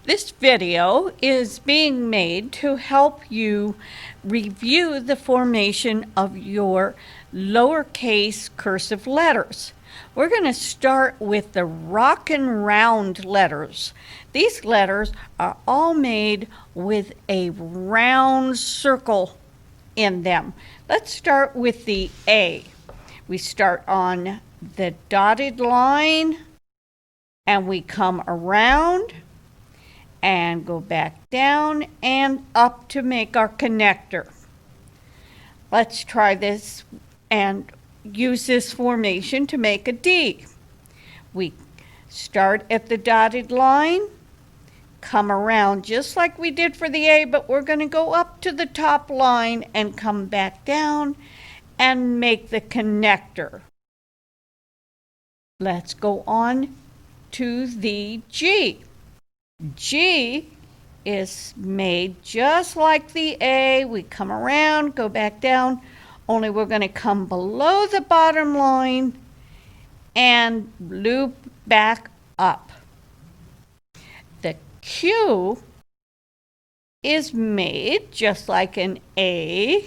This video is being made to help you review the formation of your lowercase cursive letters. We're going to start with the rock and round letters. These letters are all made with a round circle in them. Let's start with the A. We start on the dotted line and we come around and go back down and up to make our connector. Let's try this and use this formation to make a D. We start at the dotted line, come around just like we did for the A, but we're going to go up to the top line and come back down and make the connector. Let's go on to the G. G is made just like the A. We come around, go back down, only we're going to come below the bottom line and loop back up. The Q is made just like an A.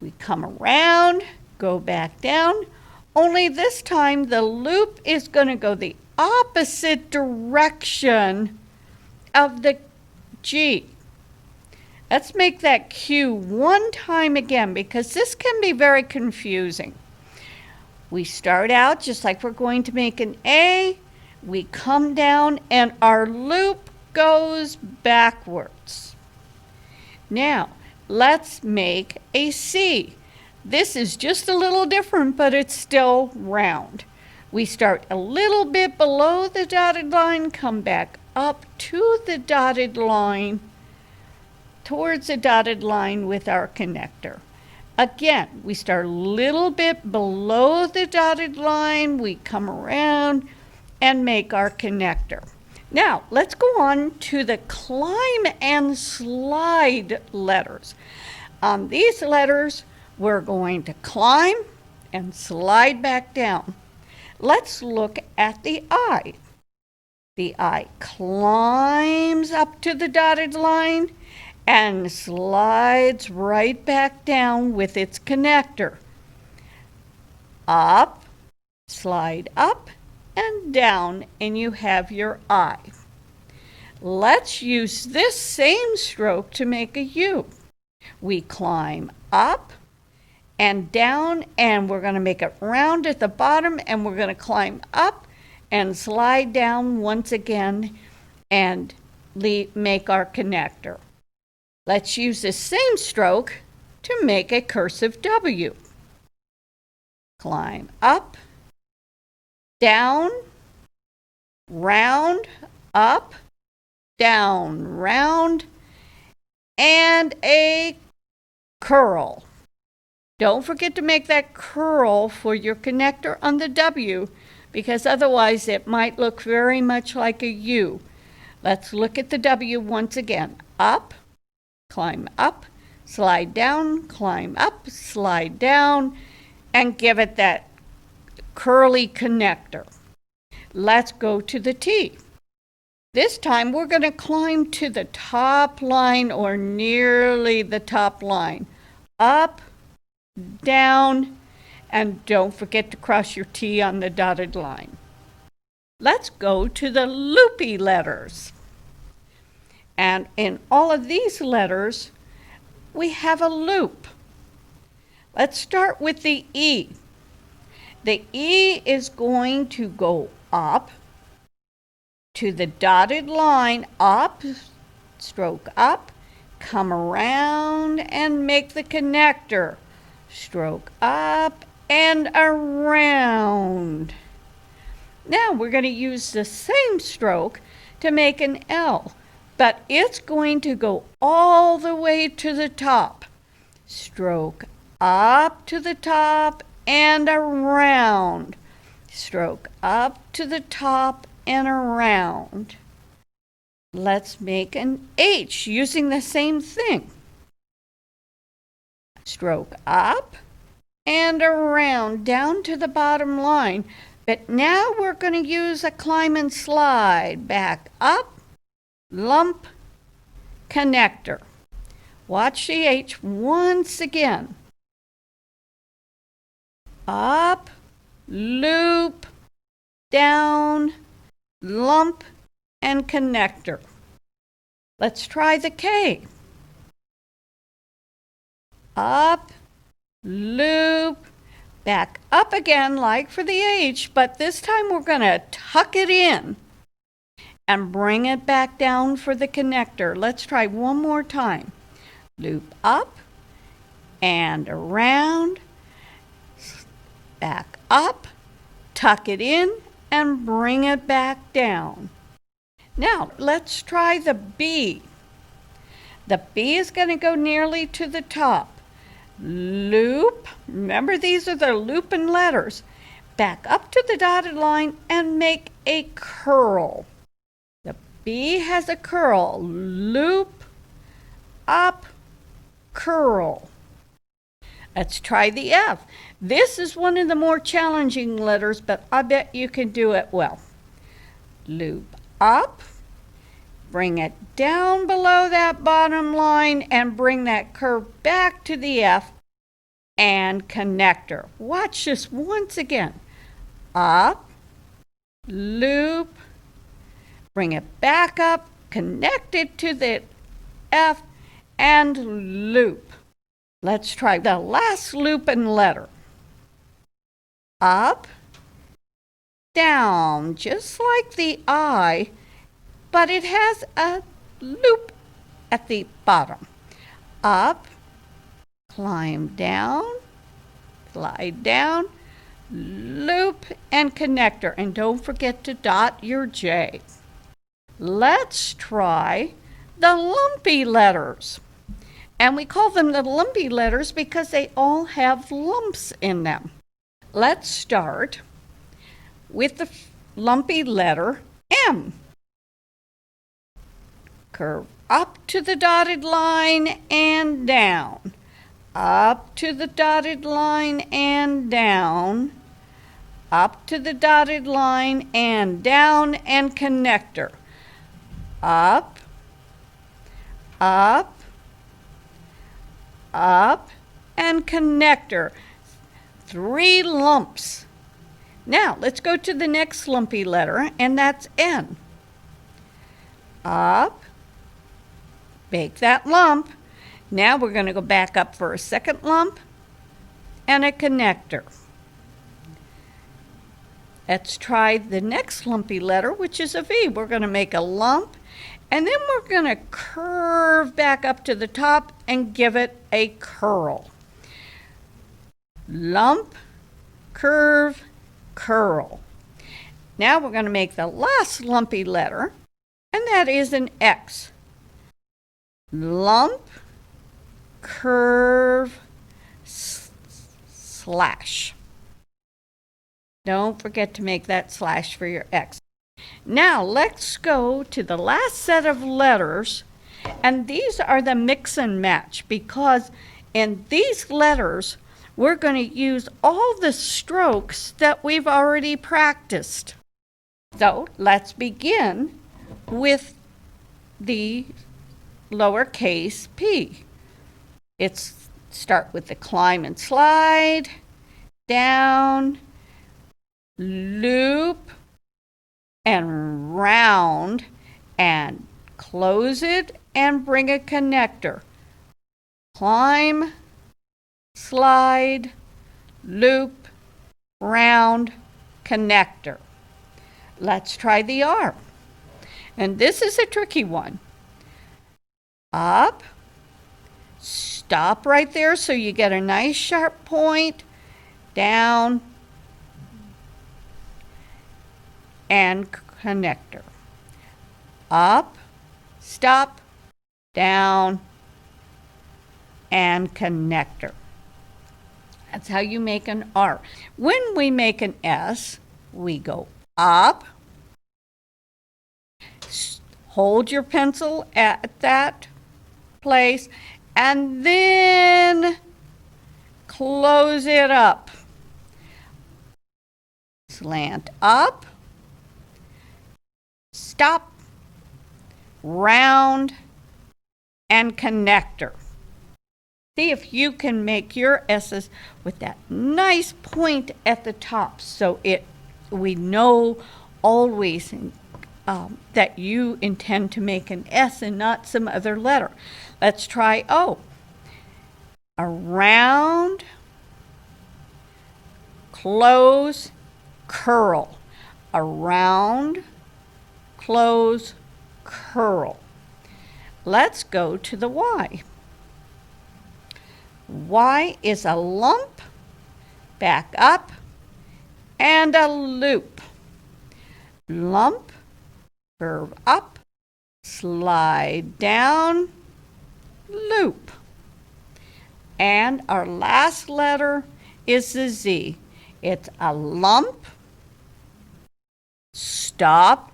We come around, go back down, only this time the loop is going to go the opposite direction of the G. Let's make that Q one time again because this can be very confusing. We start out just like we're going to make an A, we come down and our loop goes backwards. Now, let's make a C. This is just a little different, but it's still round. We start a little bit below the dotted line, come back up to the dotted line, towards the dotted line with our connector. Again, we start a little bit below the dotted line, we come around and make our connector. Now, let's go on to the climb and slide letters. On these letters, we're going to climb and slide back down. Let's look at the I. The I climbs up to the dotted line and slides right back down with its connector. Up, slide up, and down, and you have your I. Let's use this same stroke to make a U. We climb up and down, and we're going to make it round at the bottom, and we're going to climb up and slide down once again and make our connector. Let's use the same stroke to make a cursive W. Climb up, down, round, up, down, round, and a curl. Don't forget to make that curl for your connector on the W because otherwise it might look very much like a U. Let's look at the W once again. Up, climb up, slide down, climb up, slide down, and give it that curly connector. Let's go to the T. This time we're going to climb to the top line or nearly the top line. Up, down, and don't forget to cross your T on the dotted line. Let's go to the loopy letters. And in all of these letters, we have a loop. Let's start with the E. The E is going to go up to the dotted line, up, stroke up, come around and make the connector. Stroke up and around. Now we're going to use the same stroke to make an L, but it's going to go all the way to the top. Stroke up to the top and around. Stroke up to the top and around. Let's make an H using the same thing. Stroke up and around down to the bottom line, but now we're going to use a climb and slide back up lump, connector. Watch the H once again. Up, loop, down, lump, and connector. Let's try the K. Up, loop, back up again like for the H, but this time we're going to tuck it in and bring it back down for the connector. Let's try one more time. Loop up and around, back up, tuck it in, and bring it back down. Now, let's try the B. The B is going to go nearly to the top. Loop, remember these are the looping letters. Back up to the dotted line and make a curl. The B has a curl. Loop, up, curl. Let's try the F. This is one of the more challenging letters, but I bet you can do it well. Loop up, bring it down below that bottom line and bring that curve back to the F and connector. Watch this once again. Up, loop, bring it back up, connect it to the F and loop. Let's try the last looping letter. Up, down, just like the I, but it has a loop at the bottom. Up, climb down, slide down, loop, and connector. And don't forget to dot your J. Let's try the lumpy letters. And we call them the lumpy letters because they all have lumps in them. Let's start with the lumpy letter M. Curve up to the dotted line and down. Up to the dotted line and down. Up to the dotted line and down and connector. Up, up, up, and connector. 3 lumps. Now, let's go to the next lumpy letter, and that's N. Up, bake that lump. Now we're going to go back up for a second lump and a connector. Let's try the next lumpy letter, which is a V. We're going to make a lump, and then we're going to curve back up to the top and give it a curl. Lump, curve, curl. Now we're going to make the last lumpy letter, and that is an X. Lump, curve, slash. Don't forget to make that slash for your X. Now let's go to the last set of letters, and these are the mix and match, because in these letters we're going to use all the strokes that we've already practiced. So let's begin with the lowercase p. It's start with the climb and slide, down, loop, and round, and close it and bring a connector. Climb, slide, loop, round, connector. Let's try the R. And this is a tricky one. Up, stop right there so you get a nice sharp point, down, and connector. Up, stop, down, and connector. That's how you make an R. When we make an S, we go up, hold your pencil at that place, and then close it up. Slant up, stop, round, and connector. See if you can make your S's with that nice point at the top so we know always that you intend to make an S and not some other letter. Let's try O. Around, close, curl. Around, close, curl. Let's go to the Y. Y is a lump, back up, and a loop. Lump, curve up, slide down, loop. And our last letter is the Z. It's a lump, stop,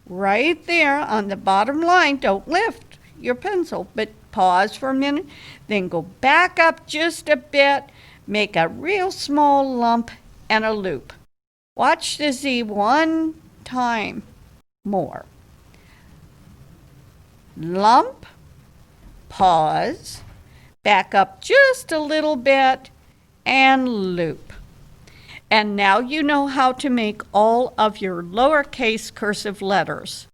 right there on the bottom line. Don't lift your pencil, but pause for a minute, then go back up just a bit, make a real small lump and a loop. Watch the Z one time more. Lump, pause, back up just a little bit, and loop. And now you know how to make all of your lowercase cursive letters.